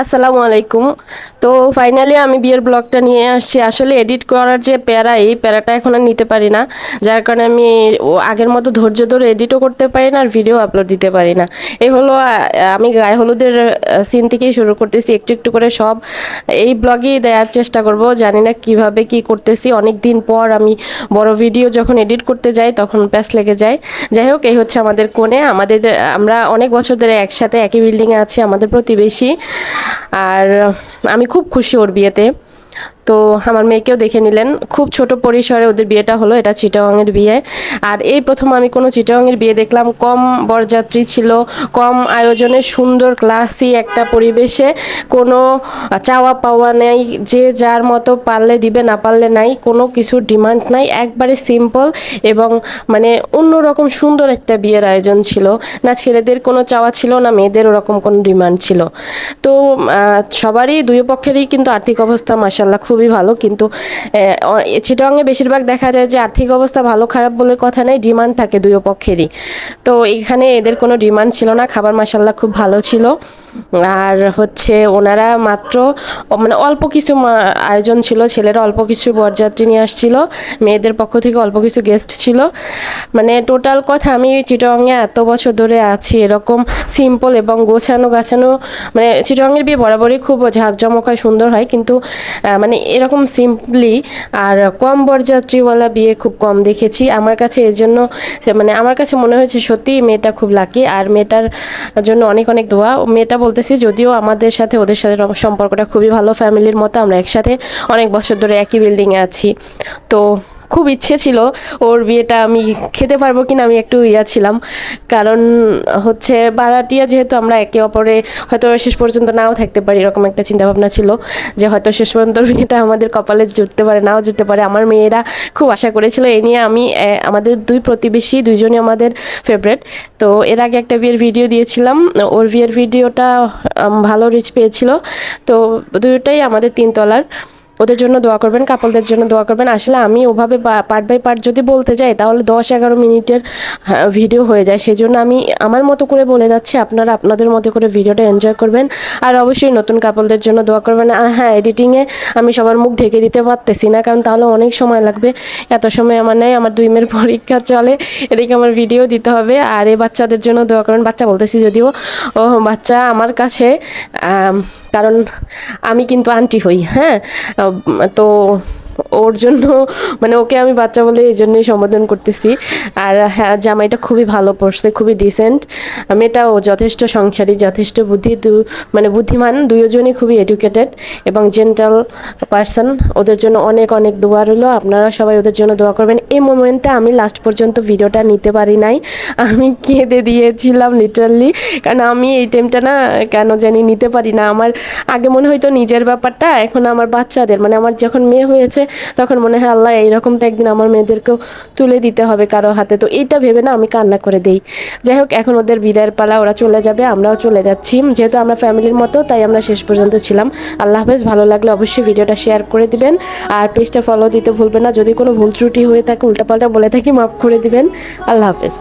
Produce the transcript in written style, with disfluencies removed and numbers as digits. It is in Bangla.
আসসালামু আলাইকুম। তো ফাইনালি আমি বিয়ের ব্লগটা নিয়ে আসছি। আসলে এডিট করার যে প্যারা, এই প্যারাটা এখন আর নিতে পারি না। যার কারণে আমি আগের মতো ধৈর্য ধরে এডিটও করতে পারি না আর ভিডিও আপলোড দিতে পারি না। এই হলো আমি গায়ে হলুদের সিন থেকেই শুরু করতেছি, একটু একটু করে সব এই ব্লগেই দেওয়ার চেষ্টা করব। জানি না কিভাবে কি করতেছি, অনেক দিন পর আমি বড় ভিডিও যখন এডিট করতে যাই তখন প্যাচ লেগে যায়। যাই হোক, এই হচ্ছে আমাদের কোণে। আমরা অনেক বছর ধরে একসাথে একই বিল্ডিংয়ে আছি, আমাদের প্রতিবেশী। আর আমি খুব খুশি ওর বিয়েতে। তো আমার মেয়েকেও দেখে নিলেন, খুব ছোট পরিসরে ওদের বিয়েটা হলো। এটা চিটাগাংয়ের বিয়ে। আর এই প্রথম আমি কোনো চিটাগাংয়ের বিয়ে দেখলাম। কম বরযাত্রী ছিল, কম আয়োজনে, সুন্দর ক্লাসি একটা পরিবেশে, কোনো চাওয়া পাওয়া নেই, যে যার মতো পারলে দিবে, না পারলে নাই, কোনো কিছুর ডিমান্ড নাই, একবারে সিম্পল এবং মানে অন্যরকম সুন্দর একটা বিয়ের আয়োজন ছিল। না ছেলেদের কোনো চাওয়া ছিল, না মেয়েদের ওরকম কোনো ডিমান্ড ছিল। তো সবারই দুই পক্ষেরই কিন্তু আর্থিক অবস্থা মাশাল্লাহ খুবই ভালো, কিন্তু চিটাগাংয়ে বেশিরভাগ দেখা যায় যে আর্থিক অবস্থা ভালো খারাপ বলে কথা নেই, ডিমান্ড থাকে দুই পক্ষেরই। তো এখানে এদের কোনো ডিমান্ড ছিল না, খাবার মাশাল্লাহ খুব ভালো ছিল। আর হচ্ছে ওনারা মাত্র মানে অল্প কিছু আয়োজন ছিল, ছেলেরা অল্প কিছু বরযাত্রী নিয়ে আসছিল, মেয়েদের পক্ষ থেকে অল্প কিছু গেস্ট ছিল। মানে টোটাল কথা, আমি চিটাগাংয়ে এত বছর ধরে আছি, এরকম সিম্পল এবং গোছানো গাছানো, মানে চিটাগাংয়ের বিয়ে বরাবরই খুব ঝাঁকজমক হয়, সুন্দর হয়, কিন্তু মানে এরকম সিম্পলি আর কম বরযাত্রীওয়ালা বিয়ে খুব কম দেখেছি আমার কাছে। এজন্য মানে আমার কাছে মনে হয়েছে সত্যি মেয়েটা খুব লাকি। আর মেয়েটার জন্য অনেক অনেক দোয়া। মেয়েটা বলতেছি, যদিও আমাদের সাথে ওদের সাথে সম্পর্কটা খুবই ভালো, ফ্যামিলির মতো, আমরা একসাথে অনেক বছর ধরে একই বিল্ডিংয়ে আছি। তো খুব ইচ্ছে ছিল ওর বিয়েটা আমি খেতে পারবো কিনা, আমি একটু ছিলাম। কারণ হচ্ছে ভাড়াটিয়া যেহেতু, আমরা একে অপরে হয়তো শেষ পর্যন্ত নাও থাকতে পারি, এরকম একটা চিন্তাভাবনা ছিল যে হয়তো শেষ পর্যন্ত বিয়েটা আমাদের কপালে জুটতে পারে, নাও জুটতে পারে। আমার মেয়েরা খুব আশা করেছিল এই নিয়ে। আমি আমাদের দুই প্রতিবেশী দুইজনই আমাদের ফেভারেট। তো এর আগে একটা বিয়ের ভিডিও দিয়েছিলাম, ওর বিয়ের ভিডিওটা ভালো রিচ পেয়েছিল। তো দুটোটাই আমাদের তিনতলার। ওদের জন্য দোয়া করবেন, কাপলদের জন্য দোয়া করবেন। আসলে আমি ওভাবে পার্ট বাই পার্ট যদি বলতে যাই তাহলে 10-11 মিনিটের ভিডিও হয়ে যায়। সেজন্য আমি আমার মতো করে বলে যাচ্ছি, আপনারা আপনাদের মতো করে ভিডিওটা এনজয় করবেন। আর অবশ্যই নতুন কাপলদের জন্য দোয়া করবেন। আর হ্যাঁ, এডিটিংয়ে আমি সবার মুখ ঢেকে দিতে পারতেছি না, কারণ তাহলে অনেক সময় লাগবে। এত সময় আমার নেই, আমার 2 মেয়ের পরীক্ষা চলে, এদিকে আমার ভিডিও দিতে হবে। আর এই বাচ্চাদের জন্য দোয়া করবেন। বাচ্চা বলতেছি যদিও, ও বাচ্চা আমার কাছে, কারণ আমি কিন্তু আন্টি হই, হ্যাঁ। তো ওর জন্য মানে ওকে আমি বাচ্চা বলে এই জন্যই সম্বোধন করতেছি। আর হ্যাঁ, জামাইটা খুবই ভালো পড়ছে, খুবই ডিসেন্ট। মেয়েটাও যথেষ্ট সংসারী, যথেষ্ট মানে বুদ্ধিমান, দুজনই খুবই এডুকেটেড এবং জেন্টাল পার্সন। ওদের জন্য অনেক অনেক দোয়া রইল, আপনারা সবাই ওদের জন্য দোয়া করবেন। এই মোমেন্টে আমি লাস্ট পর্যন্ত ভিডিওটা নিতে পারি নাই, আমি কেঁদে দিয়েছিলাম লিটারালি। কারণ আমি এই টাইমটা না কেন জানি নিতে পারি না। আমার আগে মনে হয়তো নিজের ব্যাপারটা, এখন আমার বাচ্চাদের, মানে আমার যখন মেয়ে হয়েছে তখন মনে হয় আল্লাহ এইরকম তো একদিন আমার মেয়েদেরকেও তুলে দিতে হবে কারো হাতে। তো এইটা ভেবে না আমি কান্না করে দেই। যাই হোক, এখন ওদের বিদায়ের পালা, ওরা চলে যাবে, আমরাও চলে যাচ্ছি। যেহেতু আমরা ফ্যামিলির মতো, তাই আমরা শেষ পর্যন্ত ছিলাম। আল্লাহ হাফেজ। ভালো লাগলে অবশ্যই ভিডিওটা শেয়ার করে দিবেন, আর পেজটা ফলো দিতে ভুলবেন না। যদি কোনো ভুল ত্রুটি হয়ে থাকে, উল্টাপাল্টা বলে থাকি, মাফ করে দিবেন। আল্লাহ হাফেজ।